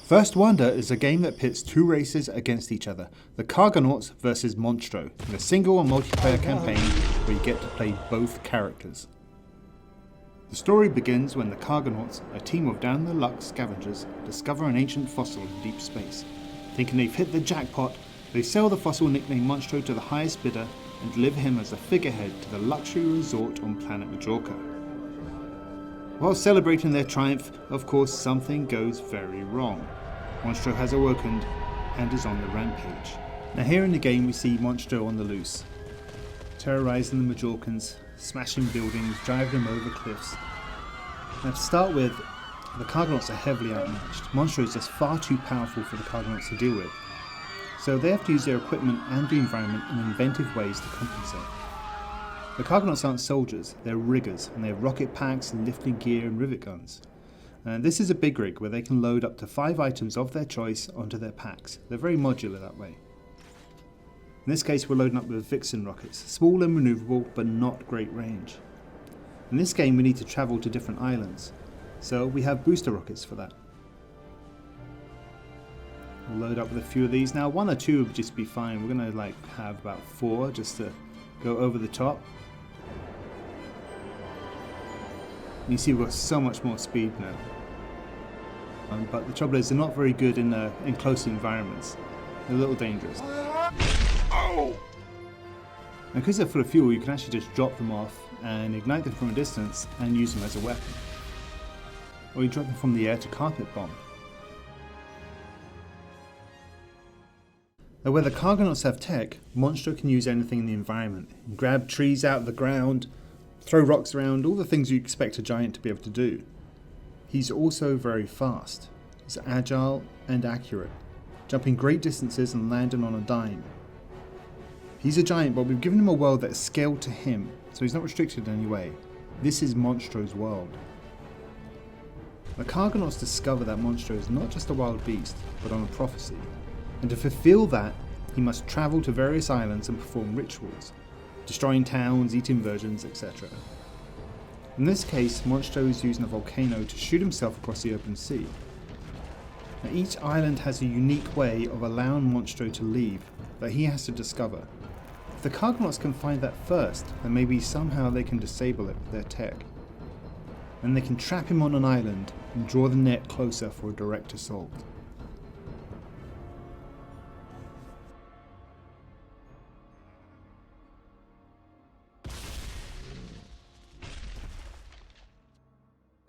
First Wonder is a game that pits two races against each other, the Cargonauts versus Monstro, in a single and multiplayer campaign where you get to play both characters. The story begins when the Cargonauts, a team of down-the-luck scavengers, discover an ancient fossil in deep space. Thinking they've hit the jackpot, they sell the fossil nicknamed Monstro to the highest bidder and deliver him as a figurehead to the luxury resort on planet Majorca. While celebrating their triumph, of course, something goes very wrong. Monstro has awoken and is on the rampage. Now here in the game we see Monstro on the loose, terrorizing the Majorcans, smashing buildings, driving them over cliffs. Now to start with, the Cargonauts are heavily outmatched. Monstro is just far too powerful for the Cargonauts to deal with. So they have to use their equipment and the environment in inventive ways to compensate. The Cargonauts aren't soldiers, they're riggers, and they have rocket packs, lifting gear and rivet guns. And this is a big rig where they can load up to 5 items of their choice onto their packs. They're very modular that way. In this case we're loading up with Vixen rockets, small and manoeuvrable but not great range. In this game we need to travel to different islands, so we have booster rockets for that. We'll load up with a few of these. Now 1 or 2 would just be fine. We're going to have about 4 just to go over the top. And you see we've got so much more speed now. But the trouble is they're not very good in close environments. They're a little dangerous. Oh! And because they're full of fuel, you can actually just drop them off and ignite them from a distance and use them as a weapon. Or you drop them from the air to carpet bomb. Now where the Cargonauts have tech, Monstro can use anything in the environment. He can grab trees out of the ground, throw rocks around, all the things you expect a giant to be able to do. He's also very fast. He's agile and accurate, jumping great distances and landing on a dime. He's a giant, but we've given him a world that is scaled to him, so he's not restricted in any way. This is Monstro's world. The Cargonauts discover that Monstro is not just a wild beast, but on a prophecy. And to fulfill that, he must travel to various islands and perform rituals, destroying towns, eating virgins, etc. In this case, Monstro is using a volcano to shoot himself across the open sea. Now, each island has a unique way of allowing Monstro to leave that he has to discover. If the Cargonauts can find that first, then maybe somehow they can disable it with their tech. Then they can trap him on an island and draw the net closer for a direct assault.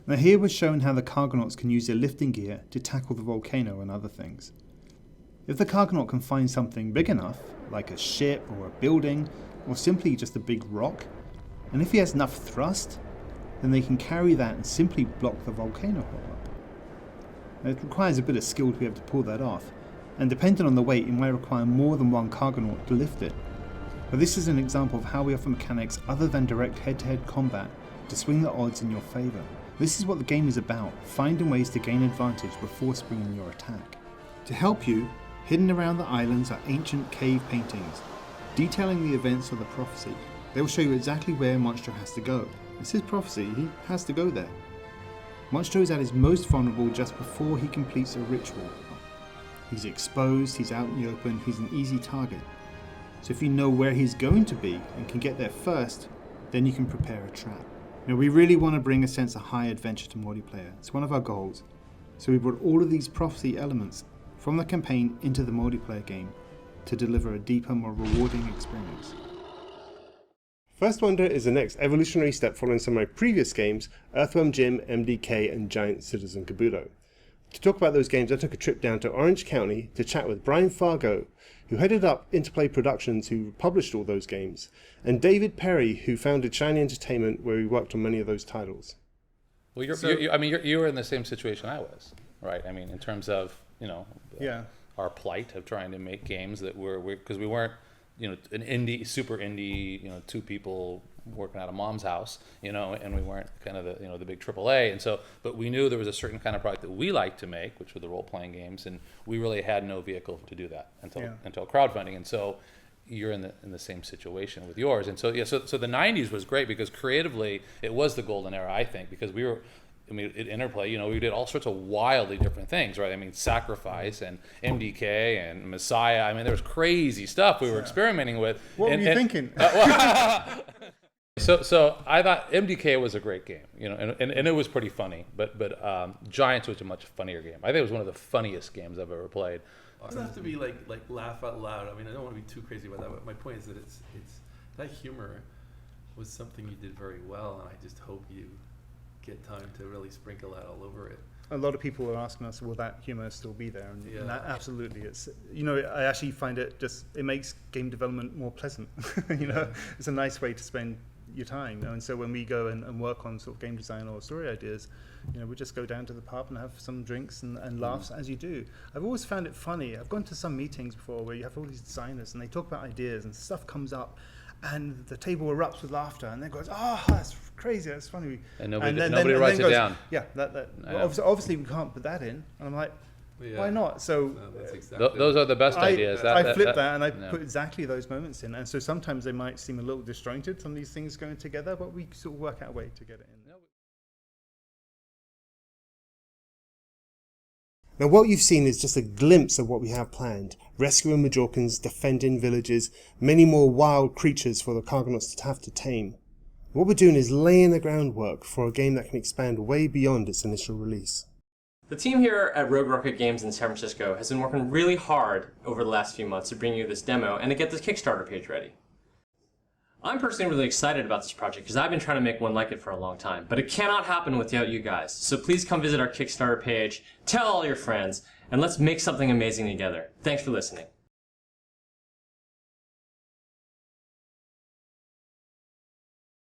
Now here we're shown how the Cargonauts can use their lifting gear to tackle the volcano and other things. If the Cargonaut can find something big enough, like a ship or a building, or simply just a big rock, and if he has enough thrust, then they can carry that and simply block the volcano hole up. Now, it requires a bit of skill to be able to pull that off, and depending on the weight it might require more than one Cargonaut to lift it. But this is an example of how we offer mechanics other than direct head-to-head combat to swing the odds in your favour. This is what the game is about, finding ways to gain advantage before springing your attack. To help you, hidden around the islands are ancient cave paintings, detailing the events of the prophecy. They will show you exactly where Monstro has to go. It's his prophecy, he has to go there. Monstro is at his most vulnerable just before he completes a ritual. He's exposed, he's out in the open, he's an easy target. So if you know where he's going to be and can get there first, then you can prepare a trap. Now we really want to bring a sense of high adventure to multiplayer. It's one of our goals. So we brought all of these prophecy elements from the campaign into the multiplayer game to deliver a deeper, more rewarding experience. First Wonder is the next evolutionary step following some of my previous games, Earthworm Jim, MDK and Giant Citizen Kabuto. To talk about those games I took a trip down to Orange County to chat with Brian Fargo, who headed up Interplay Productions, who published all those games, and David Perry, who founded Shiny Entertainment, where he worked on many of those titles. Well, you were in the same situation I was, right? I mean, in terms of our plight of trying to make games that were because we weren't an super indie 2 people working out of mom's house, and we weren't kind of the big AAA, and so, but we knew there was a certain kind of product that we liked to make, which were the role-playing games, and we really had no vehicle to do that until crowdfunding, and so you're in the same situation with yours, and so the 90s was great because creatively it was the golden era, I think, because we were I mean, at Interplay, we did all sorts of wildly different things, right? I mean, Sacrifice and MDK and Messiah. I mean, there was crazy stuff we were experimenting with. What were you thinking? So I thought MDK was a great game, and it was pretty funny. But Giants was a much funnier game. I think it was one of the funniest games I've ever played. It doesn't have to be like laugh out loud. I mean, I don't want to be too crazy about that. But my point is that it's that humor was something you did very well, and I just hope you get time to really sprinkle that all over it. A lot of people are asking us, will that humor still be there? And that, absolutely, it's I actually find it makes game development more pleasant. It's a nice way to spend your time. And so when we go and work on sort of game design or story ideas, we just go down to the pub and have some drinks and laughs as you do. I've always found it funny. I've gone to some meetings before where you have all these designers and they talk about ideas and stuff comes up and the table erupts with laughter and then goes, that's crazy, that's funny. And nobody writes it down. Yeah, well, obviously we can't put that in. And I'm like, why not? So that's exactly those are the best ideas. I flip that and I put exactly those moments in. And so sometimes they might seem a little disjointed, some of these things going together, but we sort of work out a way to get it in. Now what you've seen is just a glimpse of what we have planned. Rescuing Majorcans, defending villages, many more wild creatures for the Cargonauts to have to tame. What we're doing is laying the groundwork for a game that can expand way beyond its initial release. The team here at Rogue Rocket Games in San Francisco has been working really hard over the last few months to bring you this demo and to get this Kickstarter page ready. I'm personally really excited about this project because I've been trying to make one like it for a long time, but it cannot happen without you guys. So please come visit our Kickstarter page, tell all your friends, and let's make something amazing together. Thanks for listening.